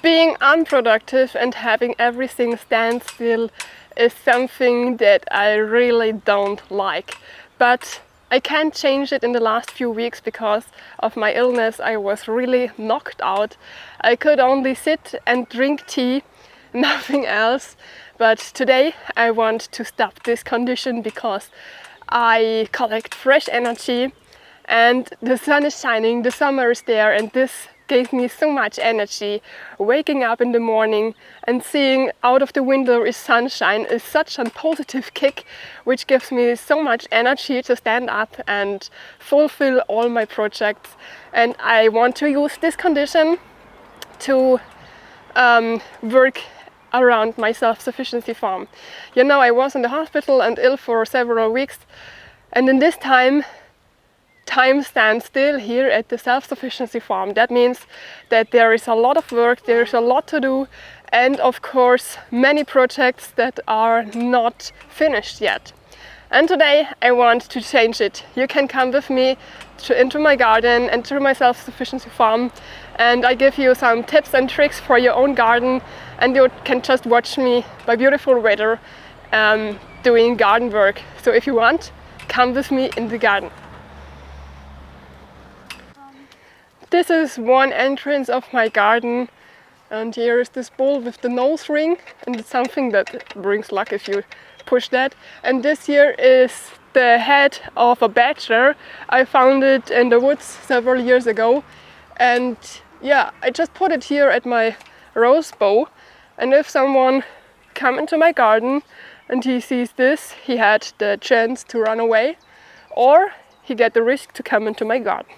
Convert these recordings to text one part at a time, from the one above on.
being unproductive and having everything stand still is something that I really don't like. But I can't change it in the last few weeks because of my illness. I was really knocked out. I could only sit and drink tea, nothing else. But today I want to stop this condition because I collect fresh energy and the sun is shining, the summer is there, and this gave me so much energy. Waking up in the morning and seeing out of the window is sunshine is such a positive kick, which gives me so much energy to stand up and fulfill all my projects. And I want to use this condition to work around my self-sufficiency farm. You know, I was in the hospital and ill for several weeks, and in this time stands still here at the self-sufficiency farm. That means that there is a lot of work, there is a lot to do, and of course many projects that are not finished yet. And today I want to change it. You can come with me into my garden and to my self-sufficiency farm, and I give you some tips and tricks for your own garden, and you can just watch me by beautiful weather doing garden work. So if you want, come with me in the garden. This is one entrance of my garden, and here is this bowl with the nose ring, and it's something that brings luck if you push that. And this here is the head of a badger. I found it in the woods several years ago, and yeah, I just put it here at my rose bow, and if someone come into my garden and he sees this, he had the chance to run away, or he get the risk to come into my garden.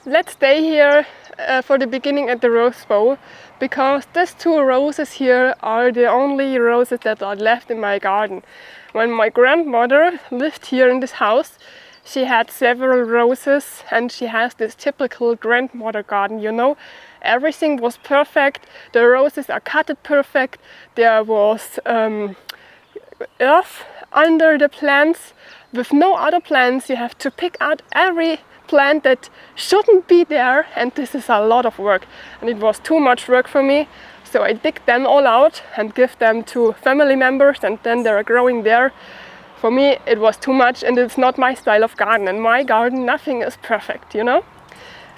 Let's stay here for the beginning at the rose bow, because these two roses here are the only roses that are left in my garden. When my grandmother lived here in this house, she had several roses, and she has this typical grandmother garden, you know. Everything was perfect, the roses are cutted perfect, there was earth under the plants. With no other plants, you have to pick out every plant that shouldn't be there, and this is a lot of work, and it was too much work for me, so I dig them all out and give them to family members, and then they're growing there. For me it was too much, and it's not my style of garden. In my garden nothing is perfect, you know.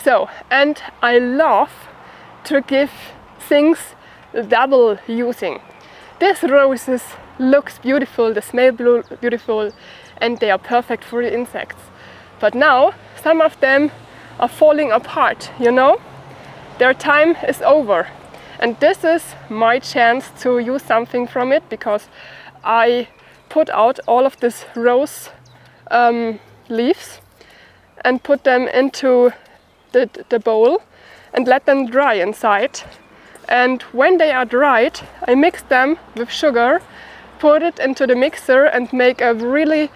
So, and I love to give things double using. These roses looks beautiful, they smell beautiful, and they are perfect for the insects. But now some of them are falling apart, you know? Their time is over. And this is my chance to use something from it, because I put out all of these rose leaves and put them into the bowl and let them dry inside. And when they are dried, I mix them with sugar, put it into the mixer and make a really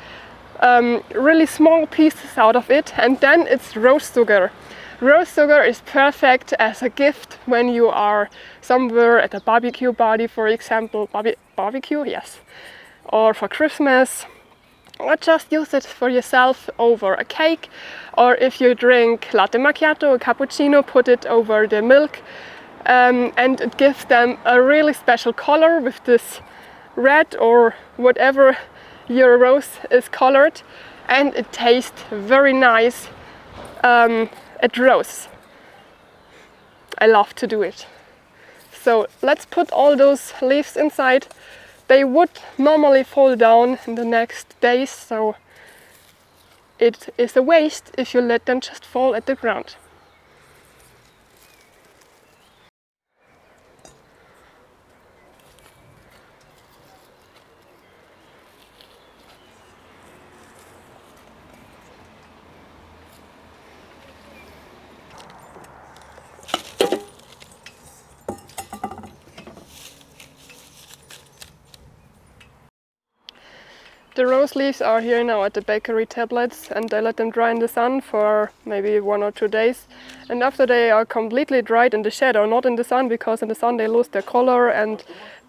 small pieces out of it, and then it's rose sugar. Rose sugar is perfect as a gift when you are somewhere at a barbecue party, for example. Barbecue, yes. Or for Christmas. Or just use it for yourself over a cake. Or if you drink latte macchiato or cappuccino, put it over the milk. And it gives them a really special color with this red or whatever your rose is colored, and it tastes very nice at rose. I love to do it. So let's put all those leaves inside. They would normally fall down in the next days, so it is a waste if you let them just fall at the ground. The rose leaves are here now at the bakery tablets, and I let them dry in the sun for maybe 1 or 2 days. And after they are completely dried in the shadow, not in the sun, because in the sun they lose their color and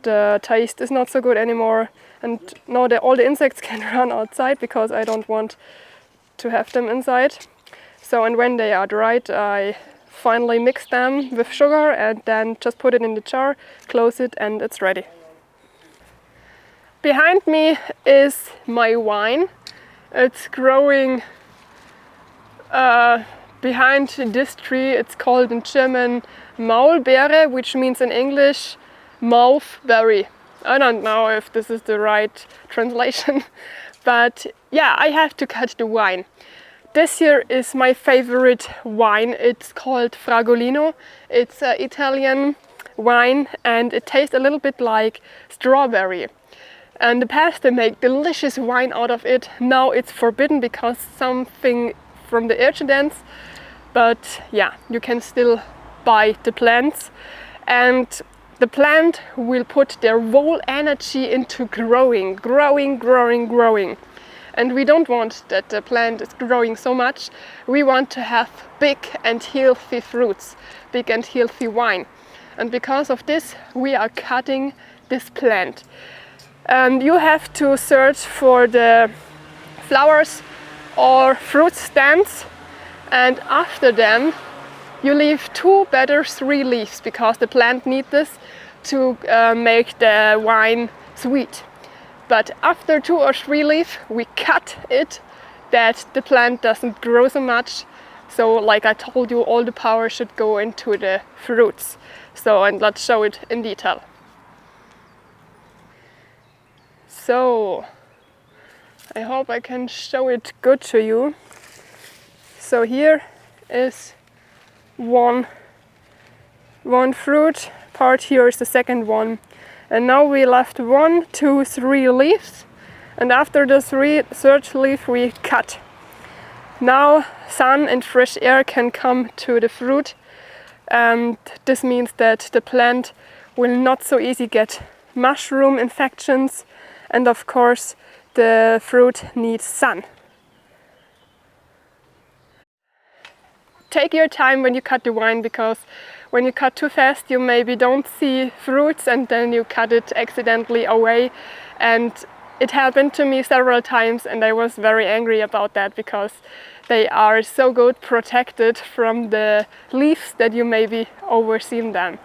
the taste is not so good anymore. And now all the insects can run outside, because I don't want to have them inside. So, and when they are dried, I finally mix them with sugar and then just put it in the jar, close it, and it's ready. Behind me is my vine. It's growing behind this tree. It's called in German Maulbeere, which means in English mouth berry. I don't know if this is the right translation, but yeah, I have to cut the wine. This here is my favorite wine. It's called Fragolino. It's an Italian wine and it tastes a little bit like strawberry. And in the past they make delicious wine out of it. Now it's forbidden because something from the urchins, but yeah, you can still buy the plants. And the plant will put their whole energy into growing. And we don't want that the plant is growing so much. We want to have big and healthy fruits, big and healthy wine. And because of this, we are cutting this plant. You have to search for the flowers or fruit stands, and after them you leave 2, better 3 leaves, because the plant needs this to make the wine sweet. But after 2 or 3 leaves we cut it, that the plant doesn't grow so much. So like I told you, all the power should go into the fruits. So, and let's show it in detail. So I hope I can show it good to you. So here is one fruit part, here is the second one. And now we left 1, 2, 3 leaves. And after the 3rd leaf we cut. Now sun and fresh air can come to the fruit. And this means that the plant will not so easy get mushroom infections. And of course, the fruit needs sun. Take your time when you cut the wine, because when you cut too fast, you maybe don't see fruits and then you cut it accidentally away. And it happened to me several times and I was very angry about that, because they are so good protected from the leaves that you maybe overseen them.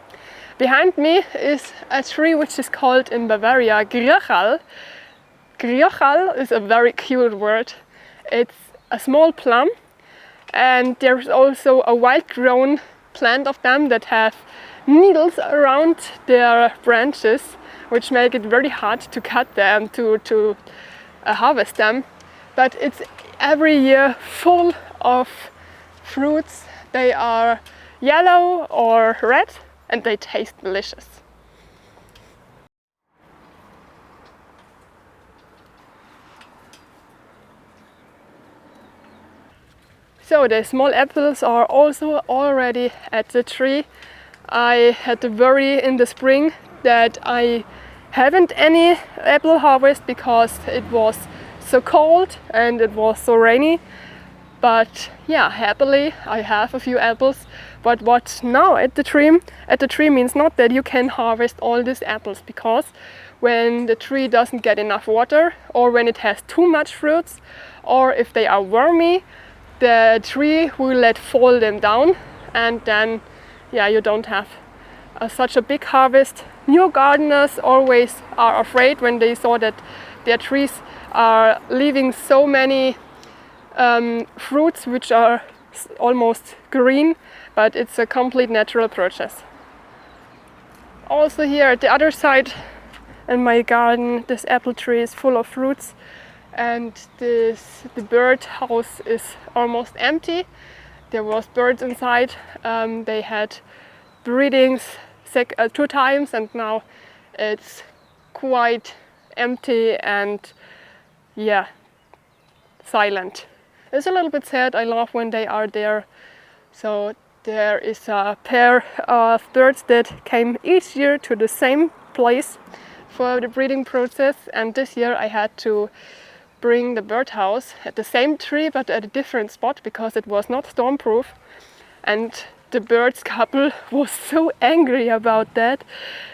Behind me is a tree which is called in Bavaria Griochal. Griochal is a very cute word. It's a small plum, and there's also a wild-grown plant of them that have needles around their branches, which make it very hard to cut them, to harvest them. But it's every year full of fruits. They are yellow or red and they taste delicious. So the small apples are also already at the tree. I had to worry in the spring that I haven't any apple harvest because it was so cold and it was so rainy. But yeah, happily I have a few apples. But what's now at the tree means not that you can harvest all these apples, because when the tree doesn't get enough water, or when it has too much fruits, or if they are wormy, the tree will let fall them down, and then yeah, you don't have such a big harvest. New gardeners always are afraid when they saw that their trees are leaving so many fruits which are almost green, but it's a complete natural process. Also here at the other side in my garden, this apple tree is full of fruits, and the bird house is almost empty. There was birds inside. They had breedings 2 times, and now it's quite empty and yeah, silent. It's a little bit sad. I love when they are there. So there is a pair of birds that came each year to the same place for the breeding process, and this year I had to bring the birdhouse at the same tree but at a different spot because it was not stormproof. And the birds couple was so angry about that.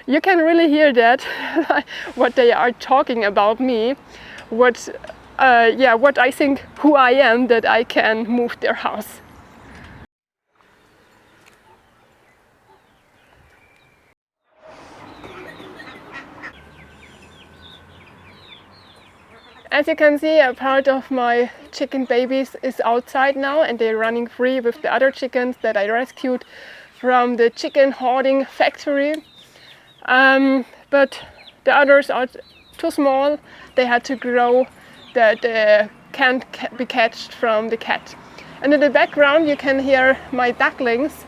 You can really hear that, what they are talking about me, what I think who I am, that I can move their house. As you can see, a part of my chicken babies is outside now and they're running free with the other chickens that I rescued from the chicken hoarding factory. But the others are too small. They had to grow that can't be catched from the cat. And in the background you can hear my ducklings.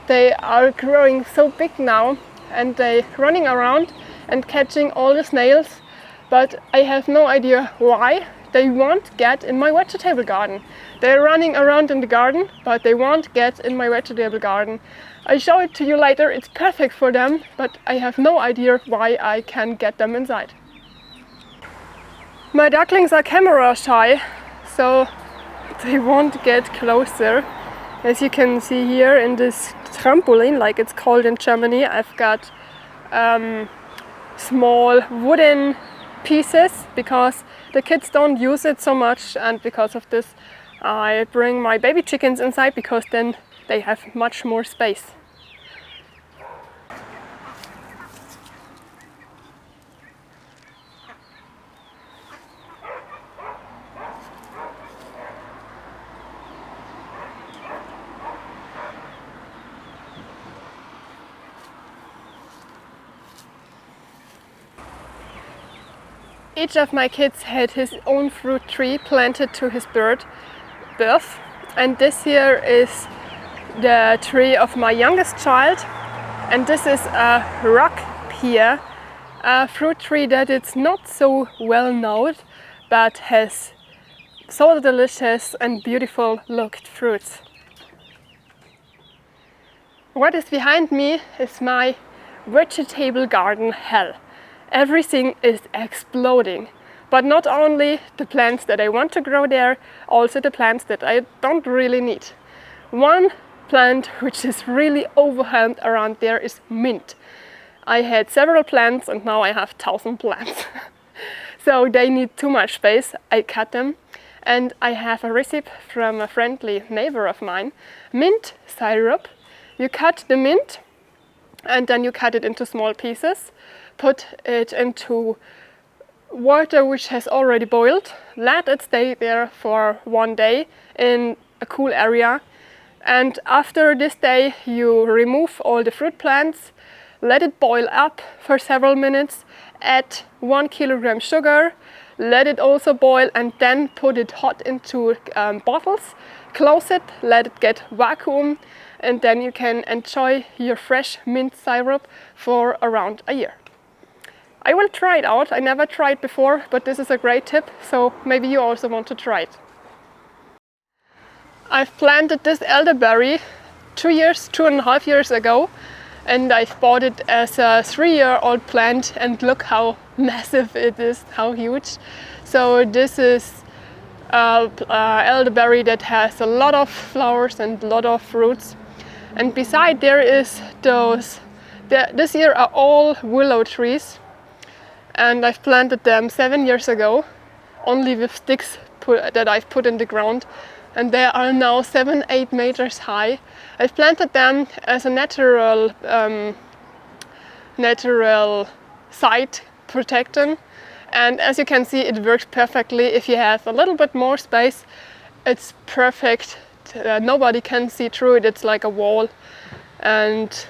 They are growing so big now and they're running around and catching all the snails, but I have no idea why they won't get in my vegetable garden. They're running around in the garden, but they won't get in my vegetable garden. I'll show it to you later. It's perfect for them, but I have no idea why I can get them inside. My ducklings are camera shy, so they won't get closer. As you can see here in this trampoline, like it's called in Germany, I've got small wooden pieces because the kids don't use it so much, and because of this I bring my baby chickens inside because then they have much more space. Each of my kids had his own fruit tree planted to his birth, and this here is the tree of my youngest child, and this is a rock pear, a fruit tree that it's not so well known but has so delicious and beautiful looked fruits. What is behind me is my vegetable garden hell. Everything is exploding, but not only the plants that I want to grow there, also the plants that I don't really need. One plant which is really overwhelmed around there is mint. I had several plants and now I have 1,000 plants. So they need too much space. I cut them, and I have a recipe from a friendly neighbor of mine. Mint syrup. You cut the mint and then you cut it into small pieces. Put it into water which has already boiled, let it stay there for 1 day in a cool area, and after this day you remove all the fruit plants, let it boil up for several minutes, add 1 kilogram sugar, let it also boil, and then put it hot into bottles, close it, let it get vacuum, and then you can enjoy your fresh mint syrup for around a year. I will try it out. I never tried before, but this is a great tip, so maybe you also want to try it. I've planted this elderberry 2.5 years ago, and I've bought it as a 3-year-old plant, and look how massive it is, how huge. So this is elderberry that has a lot of flowers and a lot of fruits. And beside there is this year are all willow trees. And I've planted them 7 years ago, only with sticks that I've put in the ground, and they are now 7-8 meters high. I've planted them as a natural site protection, and as you can see, it works perfectly. If you have a little bit more space, it's perfect. Nobody can see through it. It's like a wall, and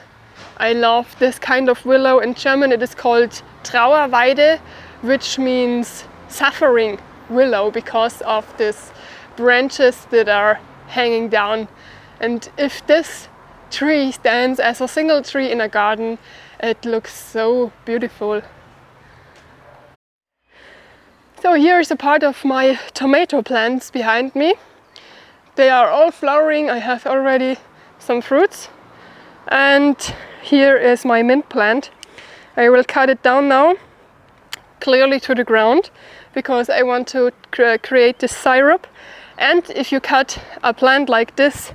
I love this kind of willow. In German it is called Trauerweide, which means suffering willow because of these branches that are hanging down. And if this tree stands as a single tree in a garden, it looks so beautiful. So here is a part of my tomato plants behind me. They are all flowering. I have already some fruits. And here is my mint plant. I will cut it down now, clearly to the ground, because I want to create this syrup. And if you cut a plant like this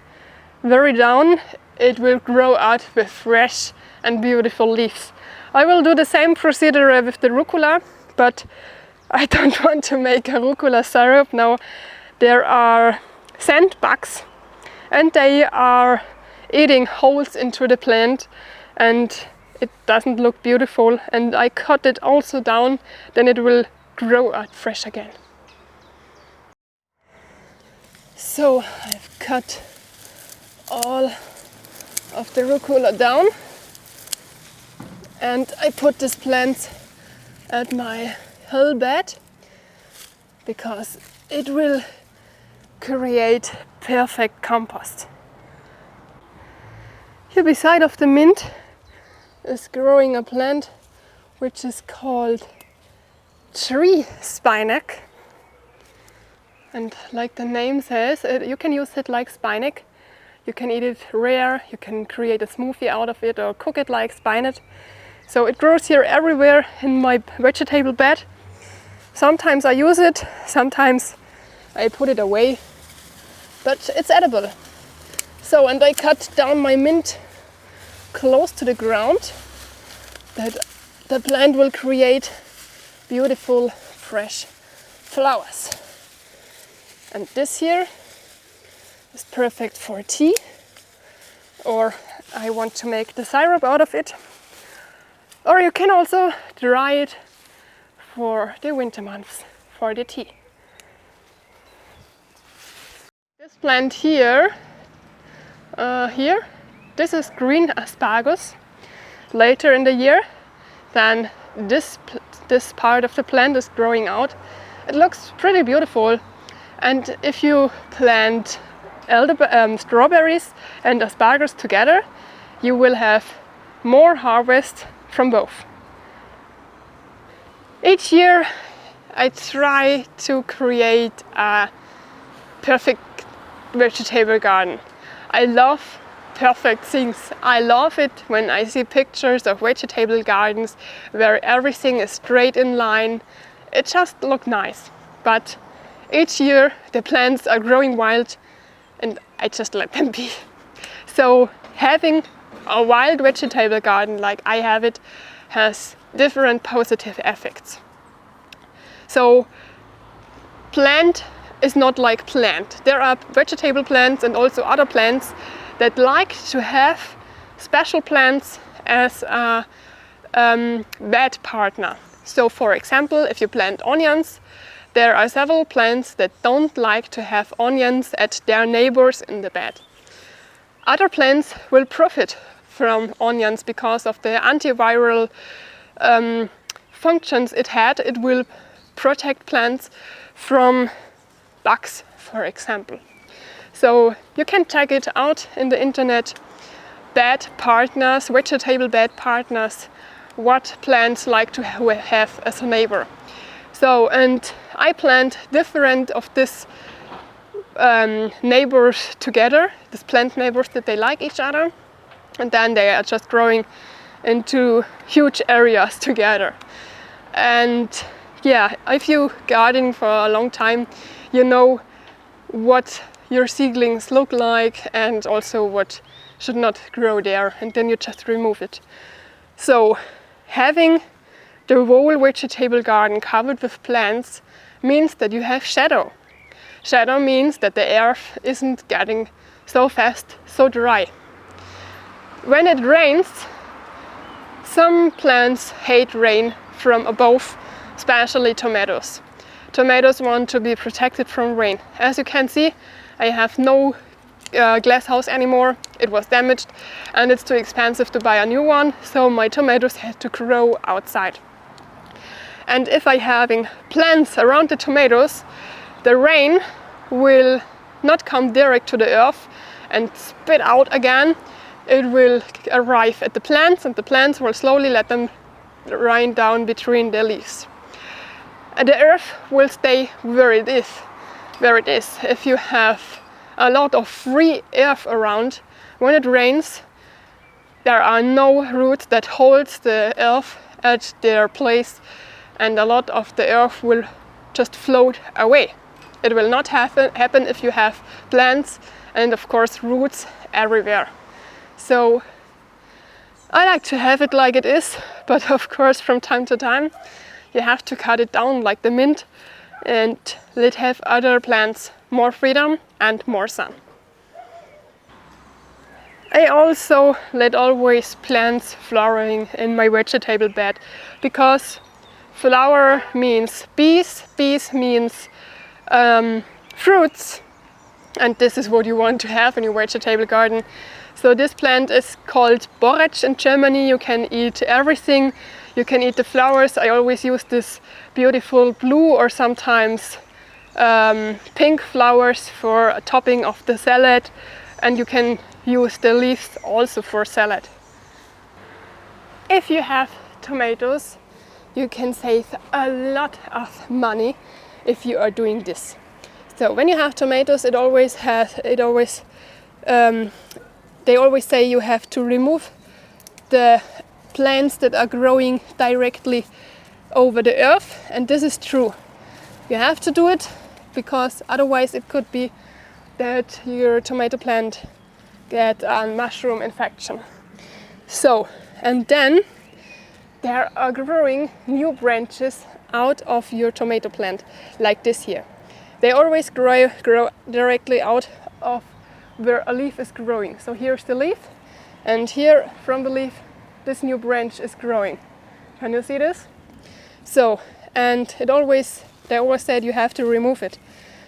very down, it will grow out with fresh and beautiful leaves. I will do the same procedure with the rucola, but I don't want to make a rucola syrup now. There are sand bugs and they are eating holes into the plant, and it doesn't look beautiful, and I cut it also down, then it will grow out fresh again. So I've cut all of the rucola down and I put these plants at my hill bed because it will create perfect compost. Here beside of the mint is growing a plant which is called tree spinach, and like the name says, you can use it like spinach. You can eat it rare, you can create a smoothie out of it or cook it like spinach. So it grows here everywhere in my vegetable bed. Sometimes I use it, sometimes I put it away, but it's edible. So, and I cut down my mint close to the ground that the plant will create beautiful fresh flowers. And this here is perfect for tea, or I want to make the syrup out of it. Or you can also dry it for the winter months, for the tea. This plant here, this is green asparagus. Later in the year, then this part of the plant is growing out. It looks pretty beautiful. And if you plant strawberries and asparagus together, you will have more harvest from both. Each year I try to create a perfect vegetable garden. I love perfect things. I love it when I see pictures of vegetable gardens where everything is straight in line. It just looks nice. But each year the plants are growing wild and I just let them be. So having a wild vegetable garden like I have it has different positive effects. So plant is not like plant. There are vegetable plants and also other plants that like to have special plants as a bed partner. So for example, if you plant onions, there are several plants that don't like to have onions at their neighbors in the bed. Other plants will profit from onions because of the antiviral functions it had. It will protect plants from bugs, for example. So you can check it out in the internet. Bed partners, vegetable bed partners, what plants like to have as a neighbor. So, and I plant different of these neighbors together, these plant neighbors that they like each other, and then they are just growing into huge areas together. And yeah, if you garden for a long time, you know what your seedlings look like and also what should not grow there, and then you just remove it. So having the whole vegetable garden covered with plants means that you have shadow. Shadow means that the earth isn't getting so fast, so dry. When it rains, some plants hate rain from above, especially tomatoes. Tomatoes want to be protected from rain. As you can see, I have no glass house anymore. It was damaged and it's too expensive to buy a new one, so my tomatoes had to grow outside. And if I having plants around the tomatoes, the rain will not come direct to the earth and spit out again. It will arrive at the plants and the plants will slowly let them rain down between the leaves. And the earth will stay where it is. If you have a lot of free earth around, when it rains, there are no roots that holds the earth at their place, and a lot of the earth will just float away. It will not happen if you have plants and of course roots everywhere. So I like to have it like it is, but of course from time to time you have to cut it down like the mint and let have other plants more freedom and more sun. I also let always plants flowering in my vegetable bed because flower means bees, bees means fruits, and this is what you want to have in your vegetable garden. So this plant is called Borretsch in Germany. You can eat everything. You can eat the flowers. I always use this beautiful blue or sometimes pink flowers for a topping of the salad, and you can use the leaves also for salad. If you have tomatoes, you can save a lot of money if you are doing this. So when you have tomatoes, they always say you have to remove the plants that are growing directly over the earth, and this is true. You have to do it because otherwise it could be that your tomato plant get a mushroom infection. So, and then there are growing new branches out of your tomato plant, like this here. They always grow directly out of where a leaf is growing. So here's the leaf, and here from the leaf this new branch is growing. Can you see this? So, and they always said you have to remove it,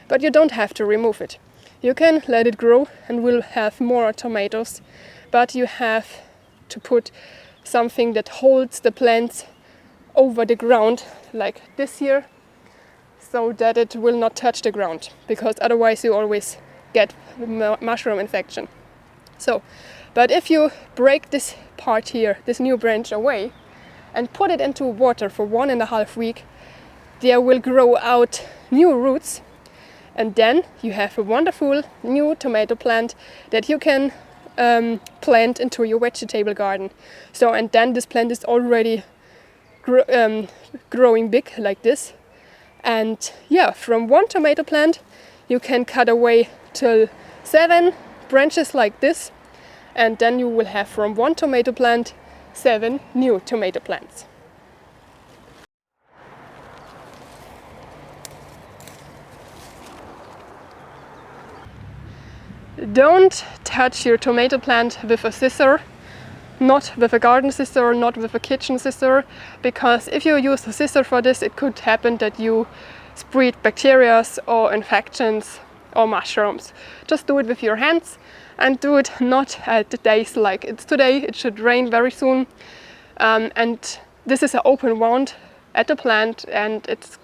but you don't have to remove it. You can let it grow and we'll have more tomatoes, but you have to put something that holds the plants over the ground, like this here, so that it will not touch the ground, because otherwise you always get mushroom infection. So, but if you break this part here, this new branch away, and put it into water for 1.5 weeks, there will grow out new roots, and then you have a wonderful new tomato plant that you can plant into your vegetable garden. So, and then this plant is already growing big like this, and yeah, from one tomato plant you can cut away till 7 branches like this, and then you will have from one tomato plant 7 new tomato plants. Don't touch your tomato plant with a scissor, not with a garden scissor, not with a kitchen scissor, because if you use a scissor for this, it could happen that you spread bacteria or infections or mushrooms. Just do it with your hands, and do it not at the days like it's today. It should rain very soon, and this is an open wound at the plant, and it's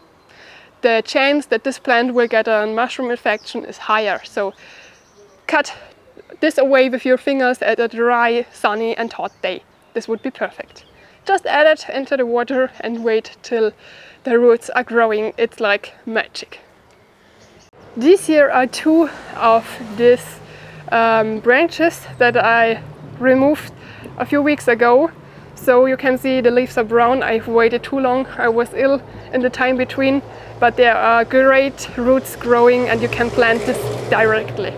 the chance that this plant will get a mushroom infection is higher. So cut this away with your fingers at a dry, sunny and hot day. This would be perfect. Just add it into the water and wait till the roots are growing. It's like magic. These here are 2 of these branches that I removed a few weeks ago. So you can see the leaves are brown. I've waited too long. I was ill in the time between, but there are great roots growing and you can plant this directly.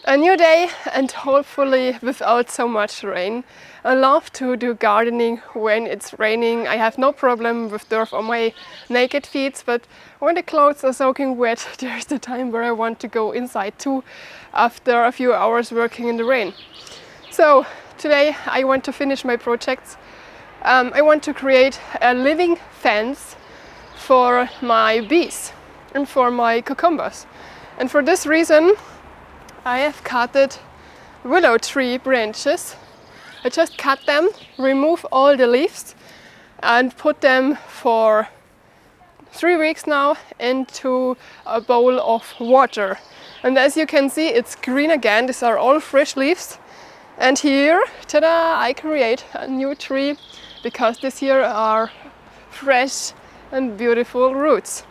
A new day, and hopefully without so much rain. I love to do gardening when it's raining. I have no problem with dirt on my naked feet, but when the clothes are soaking wet, there's the time where I want to go inside too after a few hours working in the rain. So today I want to finish my projects. I want to create a living fence for my bees and for my cucumbers. And for this reason I have cutted willow tree branches. I just cut them, remove all the leaves and put them for 3 weeks now into a bowl of water. And as you can see, it's green again. These are all fresh leaves. And here, ta-da, I create a new tree because this here are fresh and beautiful roots.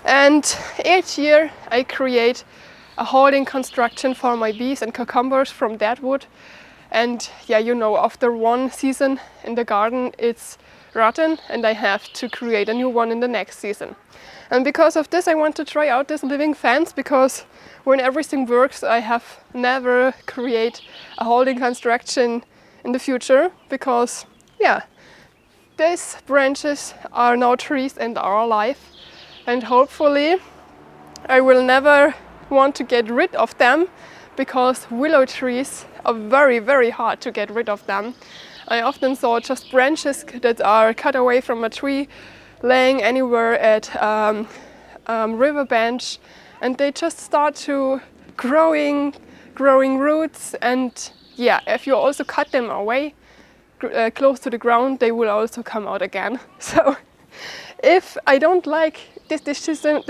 And each year I create a holding construction for my bees and cucumbers from that wood. And yeah, you know, after one season in the garden it's rotten and I have to create a new one in the next season. And because of this I want to try out this living fence, because when everything works I have never create a holding construction in the future, because yeah, these branches are now trees and are alive, and hopefully I will never want to get rid of them, because willow trees are very, very hard to get rid of them. I often saw just branches that are cut away from a tree laying anywhere at river bench, and they just start to growing roots, and yeah, if you also cut them away close to the ground, they will also come out again. So if I don't like this decision,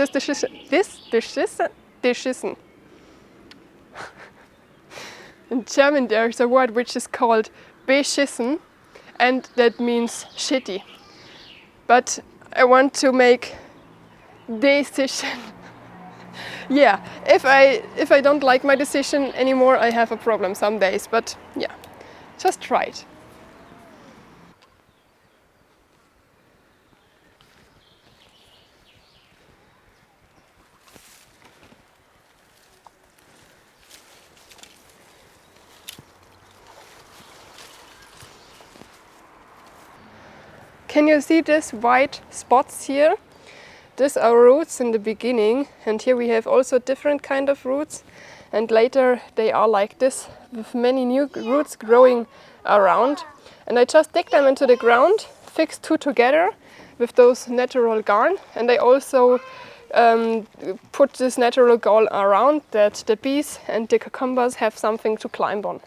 in German there's a word which is called beschissen, and that means shitty. But I want to make decision. Yeah, if I don't like my decision anymore, I have a problem some days, but yeah, just try it. Can you see these white spots here? These are roots in the beginning, and here we have also different kind of roots, and later they are like this with many new roots growing around. And I just dig them into the ground, fix two together with those natural garn, and I also put this natural garn around that the bees and the cucumbers have something to climb on.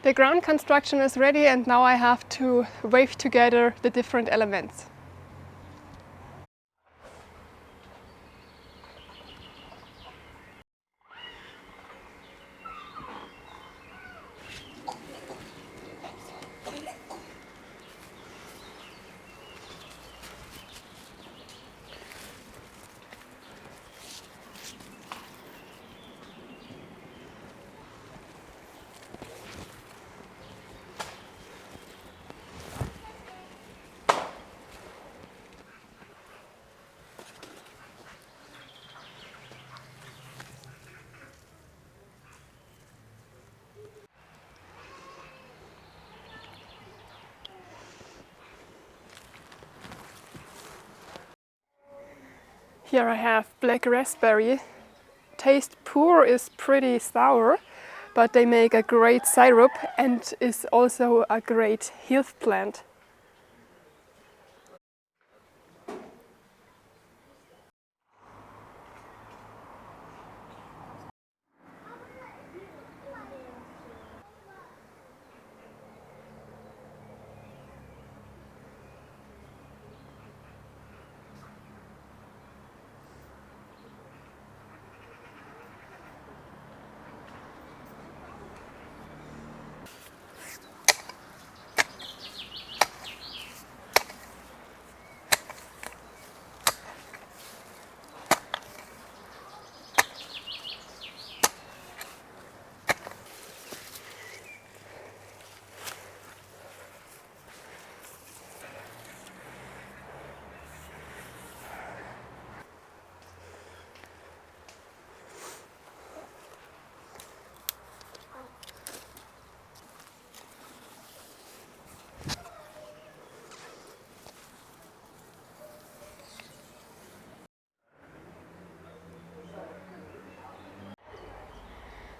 The ground construction is ready, and now I have to wave together the different elements. Here I have black raspberry. Taste poor is pretty sour, but they make a great syrup and is also a great health plant.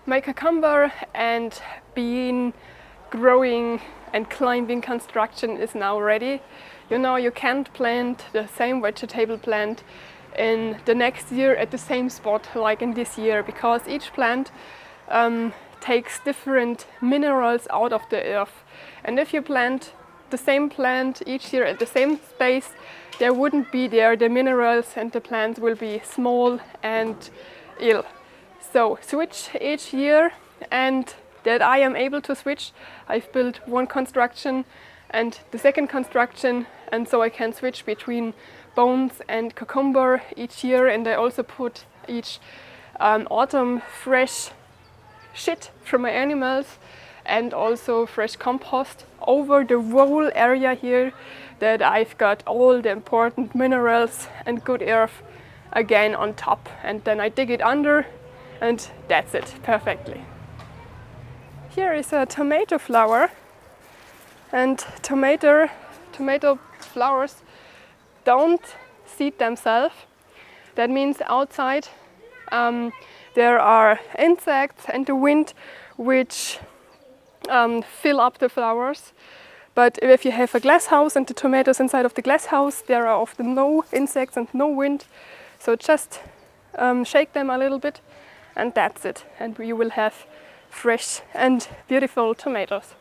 my cucumber and bean growing and climbing construction is now ready. You know, you can't plant the same vegetable plant in the next year at the same spot like in this year, because each plant takes different minerals out of the earth. And if you plant the same plant each year at the same space, there wouldn't be there the minerals, and the plants will be small and ill. So switch each year, and that I am able to switch, I've built one construction and the second construction, and so I can switch between bones and cucumber each year. And I also put each autumn fresh shit from my animals and also fresh compost over the whole area here, that I've got all the important minerals and good earth again on top. And then I dig it under, and that's it, perfectly. Here is a tomato flower, and tomato flowers don't seed themselves. That means outside there are insects and the wind which fill up the flowers. But if you have a glass house and the tomatoes inside of the glass house, there are often no insects and no wind. So just shake them a little bit, and that's it. And you will have fresh and beautiful tomatoes.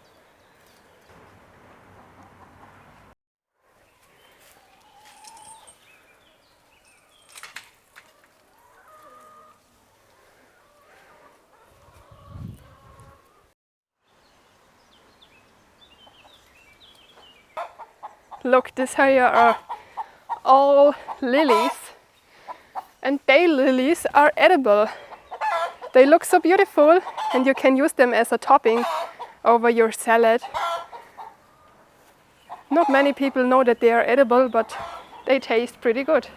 Look, this here are all lilies, and daylilies are edible. They look so beautiful, and you can use them as a topping over your salad. Not many people know that they are edible, but they taste pretty good.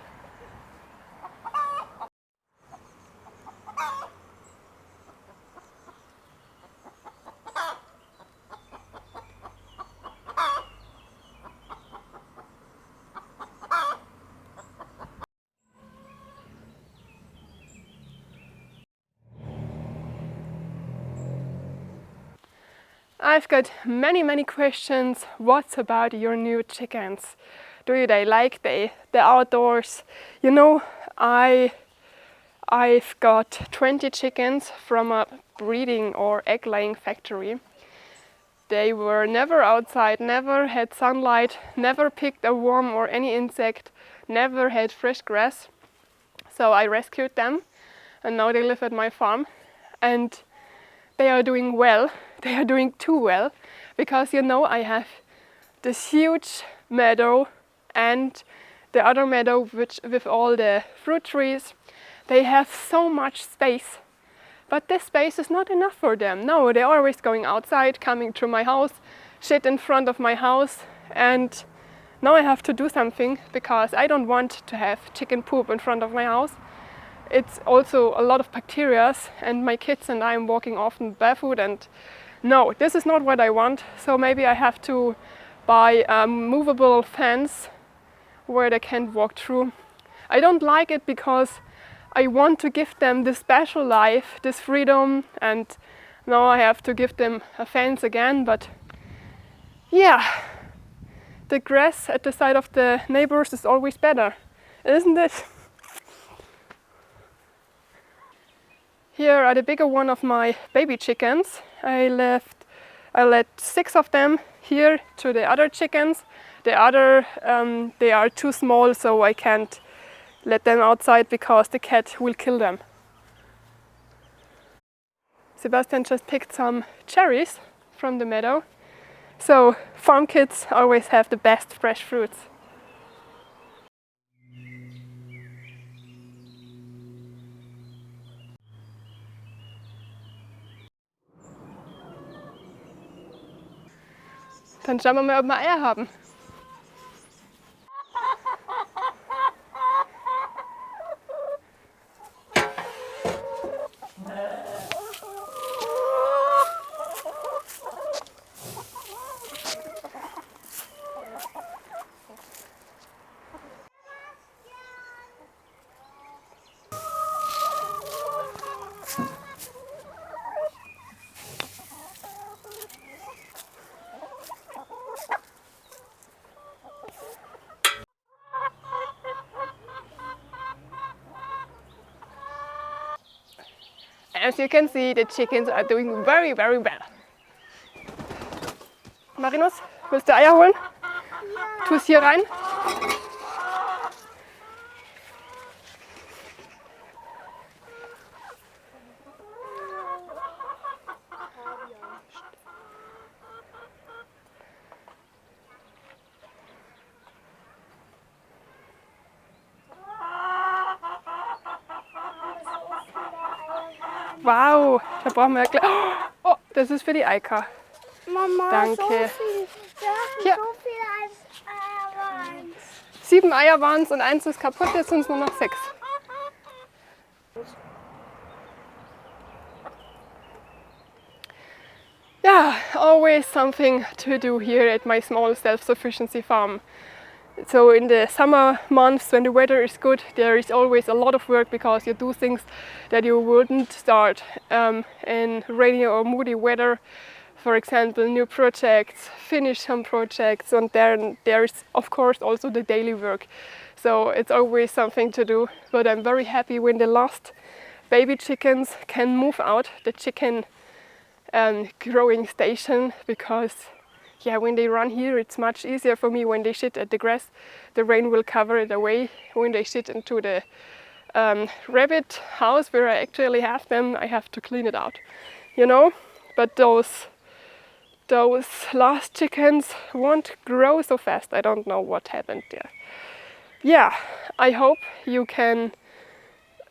I've got many questions. What about your new chickens? Do they like the outdoors? You know, I've got 20 chickens from a breeding or egg laying factory. They were never outside, never had sunlight, never picked a worm or any insect, never had fresh grass. So I rescued them, and now they live at my farm, and they are doing well. They are doing too well, because you know, I have this huge meadow and the other meadow with all the fruit trees. They have so much space, but this space is not enough for them. No, they're always going outside, coming to my house, shit in front of my house, and now I have to do something, because I don't want to have chicken poop in front of my house. It's also a lot of bacteria, and my kids and I am walking often barefoot, and no, this is not what I want. So maybe I have to buy a movable fence where they can walk through. I don't like it because I want to give them this special life, this freedom, and now I have to give them a fence again. But yeah, the grass at the side of the neighbors is always better, isn't it? Here are the bigger one of my baby chickens. I let 6 of them here to the other chickens. The other, they are too small, so I can't let them outside because the cat will kill them. Sebastian just picked some cherries from the meadow. So farm kids always have the best fresh fruits. Dann schauen wir mal, ob wir Eier haben. As you can see, the chickens are doing very, very well. Marinus, willst du Eier holen? Ja. Tu es hier rein. Wow, da brauchen wir gleich. Oh, das ist für die Eika. Mama, Danke. so viel. Wir haben Hier. so viele Eier. 7 Eier waren es und eins ist kaputt, jetzt sind es nur noch 6. Yeah, always something to do here at my small self-sufficiency farm. So in the summer months when the weather is good, there is always a lot of work because you do things that you wouldn't start in rainy or moody weather. For example, new projects, finish some projects, and then there's of course also the daily work. So it's always something to do, but I'm very happy when the last baby chickens can move out the chicken growing station, because yeah, when they run here it's much easier for me. When they shit at the grass, the rain will cover it away. When they shit into the rabbit house where I actually have them, I have to clean it out, you know. But those last chickens won't grow so fast. I don't know what happened there. Yeah, I hope you can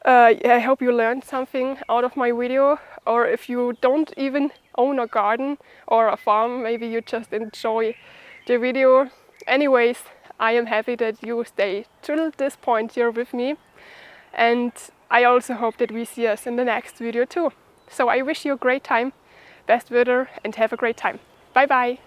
I hope you learned something out of my video, or if you don't even own a garden or a farm, maybe you just enjoy the video. Anyways, I am happy that you stay till this point here with me, and I also hope that we see us in the next video too. So I wish you a great time, best weather, and have a great time. Bye bye!